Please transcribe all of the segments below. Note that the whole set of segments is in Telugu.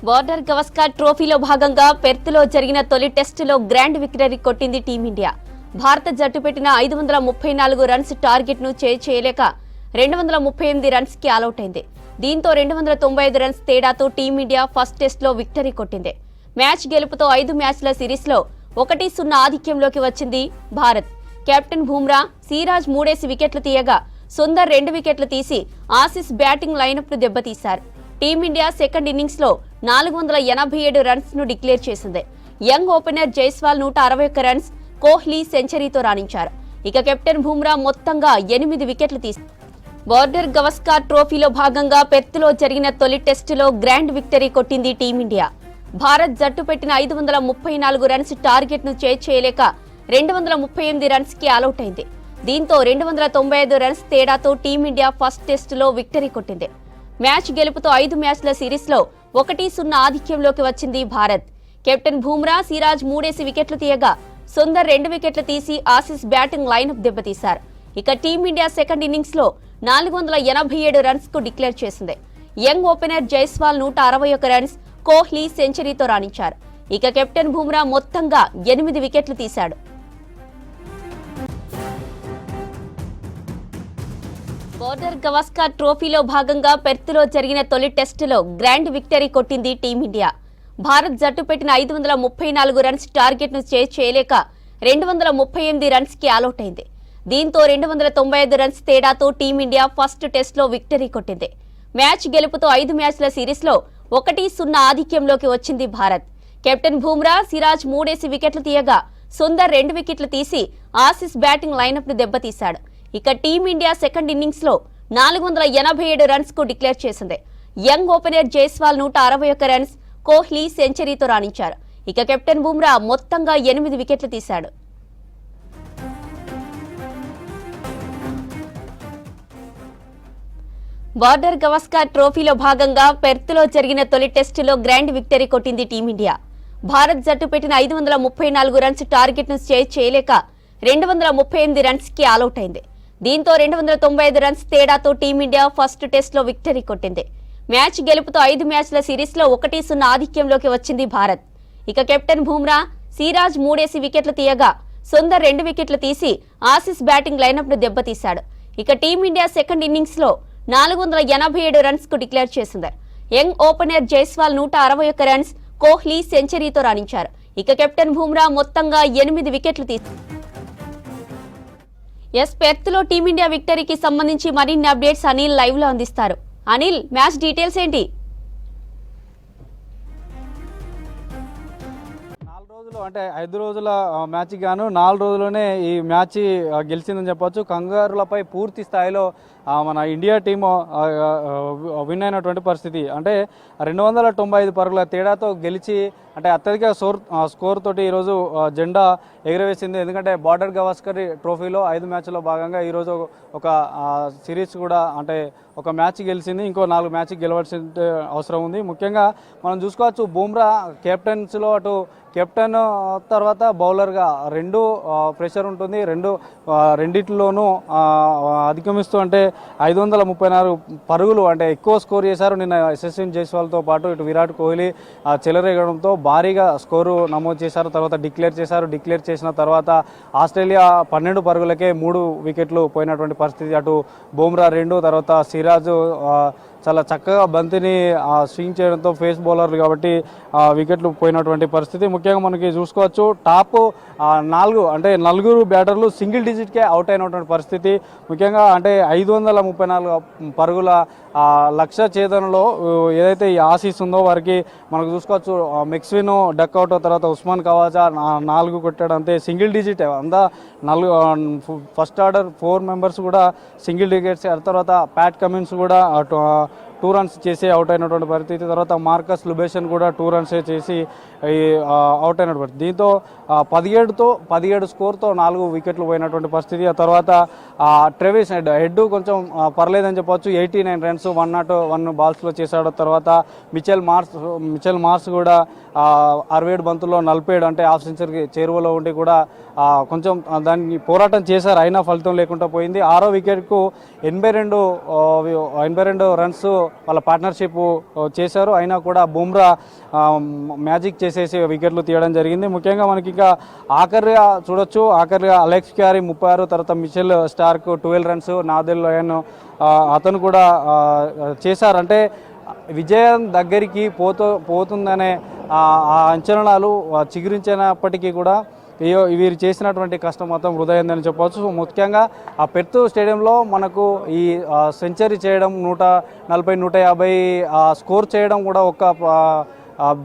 బార్డర్ గవస్కర్ ట్రోఫీలో భాగంగా పెర్త్లో జరిగిన తొలి టెస్టులో గ్రాండ్ విక్టరీ కొట్టింది టీమిండియా. భారత జట్టు పెట్టిన 534 రన్స్ టార్గెట్ ను చేయలేక 238 రన్స్ కి ఆలౌట్ అయింది. దీంతో 295 రన్స్ తేడాతో టీమిండియా ఫస్ట్ టెస్టులో విక్టరీ కొట్టింది. మ్యాచ్ గెలుపుతో 5 మ్యాచ్ల సిరీస్లో 1-0 ఆధిక్యంలోకి వచ్చింది భారత్. కెప్టెన్ బుమ్రా, సిరాజ్ 3 వికెట్లు తీయగా సుందర్ 2 వికెట్లు తీసి ఆసీస్ బ్యాటింగ్ లైనప్ ను దెబ్బతీశారు. టీమిండియా సెకండ్ ఇన్నింగ్స్ లో 487 రన్స్ ను డిక్లేర్ చేసింది. Young opener Jaiswal 161 runs, Kohli సెంచరీతో రాణించారు. ఇక కెప్టెన్ బుమ్రా మొత్తంగా 8 వికెట్లు తీశారు. బార్డర్ గవస్కర్ ట్రోఫీలో భాగంగా పెర్త్లో జరిగిన తొలి టెస్టులో గ్రాండ్ విక్టరీ కొట్టింది టీమిండియా. భారత్ జట్టు పెట్టిన 534 రన్స్ టార్గెట్ ను చేయలేక 238 రన్స్ కి ఆలౌట్ అయింది. దీంతో 295 రన్స్ తేడాతో టీమిండియా ఫస్ట్ టెస్టులో విక్టరీ కొట్టింది. మ్యాచ్ గెలుపుతో 5 మ్యాచ్ల సిరీస్లో 1-0 ఆధిక్యంలోకి వచ్చింది భారత్. కెప్టెన్ బుమ్రా, సిరాజ్ 3 వికెట్లు తీయగా సుందర్ 2 వికెట్లు తీసి ఆసీస్ బ్యాటింగ్ లైనప్ దెబ్బతీశారు. ఇక టీమిండియా సెకండ్ ఇన్నింగ్స్ లో 487 రన్స్ కు డిక్లేర్ చేసింది. Young opener Jaiswal 161 runs, Kohli సెంచరీతో రాణించారు. ఇక కెప్టెన్ బుమ్రా మొత్తంగా 8 వికెట్లు తీశాడు. బార్డర్ గవస్కర్ ట్రోఫీలో భాగంగా పెర్త్లో జరిగిన తొలి టెస్టులో గ్రాండ్ విక్టరీ కొట్టింది టీమిండియా. భారత్ జట్టు పెట్టిన 534 రన్స్ టార్గెట్ ను చేయలేక 238 రన్స్ కి ఆలౌట్ అయింది. దీంతో 295 రన్స్ తేడాతో టీమిండియా ఫస్ట్ టెస్టులో విక్టరీ కొట్టింది. మ్యాచ్ గెలుపుతో 5 మ్యాచ్ల సిరీస్లో 1-0 ఆధిక్యంలోకి వచ్చింది భారత్. కెప్టెన్ బుమ్రా, సిరాజ్ 3 వికెట్లు తీయగా సుందర్ 2 వికెట్లు తీసి ఆసీస్ బ్యాటింగ్ లైనప్ ను దెబ్బతీశాడు. ఇక టీమిండియా సెకండ్ ఇన్నింగ్స్ లో 487 రన్స్ కు డిక్లేర్ చేసింది. Young opener Jaiswal 161 runs, Kohli సెంచరీతో రాణించారు. ఇక కెప్టెన్ బుమ్రా మొత్తంగా 8 వికెట్లు తీశాడు. బార్డర్ గవస్కర్ ట్రోఫీలో భాగంగా పెర్త్లో జరిగిన తొలి టెస్టులో గ్రాండ్ విక్టరీ కొట్టింది టీమిండియా. భారత్ జట్టు పెట్టిన 534 రన్స్ టార్గెట్ ను చేయలేక 238 రన్స్ కి ఆలౌట్ అయింది. దీంతో 295 రన్స్ తేడాతో టీమిండియా ఫస్ట్ టెస్టులో విక్టరీ కొట్టింది. మ్యాచ్ గెలుపుతో 5 మ్యాచ్ల సిరీస్లో 1-0 ఆధిక్యంలోకి వచ్చింది భారత్. ఇక కెప్టెన్ బుమ్రా, సిరాజ్ 3 వికెట్లు తీయగా సుందర్ 2 వికెట్లు తీసి ఆసీస్ బ్యాటింగ్ లైనప్ ను దెబ్బతీశాడు. ఇక టీమిండియా సెకండ్ ఇన్నింగ్స్ లో 487 రన్స్ కు డిక్లేర్ చేసింది. Young opener Jaiswal 161 runs, Kohli సెంచరీతో రాణించారు. ఇక కెప్టెన్ బుమ్రా మొత్తంగా 8 వికెట్లు తీశారు. పెర్త్లో టీమిండియా విక్టరీకి సంబంధించి మరిన్ని అప్డేట్స్ అనిల్ లైవ్ లో అందిస్తారు. అనిల్, మ్యాచ్ డీటెయిల్స్ ఏంటి? అంటే 5 రోజుల మ్యాచ్ గాను 4 రోజుల్లోనే ఈ మ్యాచ్ గెలిచిందని చెప్పొచ్చు. కంగారులపై పూర్తి స్థాయిలో మన ఇండియా టీము విన్ అయినటువంటి పరిస్థితి. అంటే 295 పరుగుల తేడాతో గెలిచి అంటే అత్యధిక స్కోర్ తోటి ఈరోజు జెండా ఎగురవేసింది. ఎందుకంటే బార్డర్ గవస్కర్ ట్రోఫీలో 5 మ్యాచ్లో భాగంగా ఈరోజు ఒక సిరీస్ కూడా అంటే ఒక మ్యాచ్ గెలిచింది. ఇంకో 4 మ్యాచ్ గెలవాల్సిన అవసరం ఉంది. ముఖ్యంగా మనం చూసుకోవచ్చు, బుమ్రా కెప్టెన్సీలో అటు కెప్టెన్ తర్వాత బౌలర్గా 2 ప్రెషర్ ఉంటుంది. రెండిట్లోనూ అధిగమిస్తూ అంటే 534 పరుగులు అంటే ఎక్కువ స్కోర్ చేశారు. నిన్న యశస్విన్ జైస్వాల్తో పాటు ఇటు విరాట్ కోహ్లీ చెలరేగడంతో భారీగా స్కోరు నమోదు చేశారు. తర్వాత డిక్లేర్ చేశారు. డిక్లేర్ చేసిన తర్వాత ఆస్ట్రేలియా 12 పరుగులకే 3 వికెట్లు పోయినటువంటి పరిస్థితి. అటు బుమ్రా 2, తర్వాత సిరాజ్ చాలా చక్కగా బంతిని స్వింగ్ చేయడంతో ఫేస్ బౌలర్లు కాబట్టి వికెట్లు పోయినటువంటి పరిస్థితి. ముఖ్యంగా మనకి చూసుకోవచ్చు, టాప్ 4 అంటే 4 బ్యాటర్లు సింగిల్ డిజిట్కే అవుట్ అయినటువంటి పరిస్థితి. ముఖ్యంగా అంటే 534 పరుగుల లక్ష్య ఛేదనలో ఏదైతే ఈ ఆసీస్ ఉందో వారికి మనకు చూసుకోవచ్చు, మెక్స్విన్ డక్అవుట్, తర్వాత ఉస్మాన్ ఖవాజా 4 కొట్టాడు. అంతే సింగిల్ డిజిట్ అంతా 4 ఫస్ట్ ఆర్డర్ 4 మెంబర్స్ కూడా సింగిల్ డిజిట్స్. తర్వాత ప్యాట్ కమిన్స్ కూడా 2 రన్స్ చేసి అవుట్ అయినటువంటి పరిస్థితి. తర్వాత మార్కస్ లూబేషన్ కూడా 2 రన్స్ చేసి అవుట్ అయినటువంటి పరిస్థితి. దీంతో 17 స్కోర్తో 4 వికెట్లు పోయినటువంటి పరిస్థితి. ఆ తర్వాత ట్రెవిస్ హెడ్ కొంచెం పర్లేదని చెప్పొచ్చు. 89 రన్స్ 101 బాల్స్లో చేశాడు. తర్వాత మిచెల్ మార్స్ కూడా 67 బంతుల్లో 47 అంటే హాఫ్ సెంచరీకి చేరువలో ఉండి కూడా కొంచెం దాన్ని పోరాటం చేశారు. అయినా ఫలితం లేకుండా పోయింది. 6వ వికెట్కు 82 రన్స్ వాళ్ళ పార్ట్నర్షిప్ చేశారు. అయినా కూడా బుమ్రా మ్యాజిక్ చేసేసి వికెట్లు తీయడం జరిగింది. ముఖ్యంగా మనకి ఇంకా ఆఖరిగా చూడొచ్చు, ఆఖరిగా అలెక్స్ క్యారీ 36, తర్వాత మిచెల్ స్టార్క్ 12 రన్స్, నాదెల్ లోయన్ అతను కూడా చేశారంటే విజయం దగ్గరికి పోతుందనే ఆ అంచనాలు చిగురించినప్పటికీ కూడా వీరు చేసినటువంటి కష్టం మొత్తం వృధా అయిందని చెప్పవచ్చు. ముఖ్యంగా ఆ పెర్త్ స్టేడియంలో మనకు ఈ సెంచరీ చేయడం 140, 150 స్కోర్ చేయడం కూడా ఒక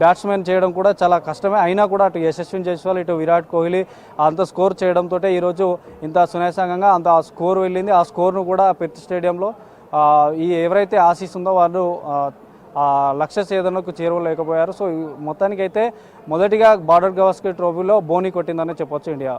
బ్యాట్స్మెన్ చేయడం కూడా చాలా కష్టమే. అయినా కూడా అటు యశస్విన్ జైస్వాల్, ఇటు విరాట్ కోహ్లీ అంత స్కోర్ చేయడంతో ఈరోజు ఇంత సునాయాసంగా అంత స్కోర్ వెళ్ళింది. ఆ స్కోర్ను కూడా పెర్త్ స్టేడియంలో ఎవరైతే ఆశిస్తుందో వాళ్ళు లక్ష్య ఛేదనకు చేరువలేకపోయారు. సో మొత్తానికైతే మొదటిగా బార్డర్ గవాస్కర్ ట్రోఫీలో బోని కొట్టిందని చెప్పొచ్చు ఇండియా.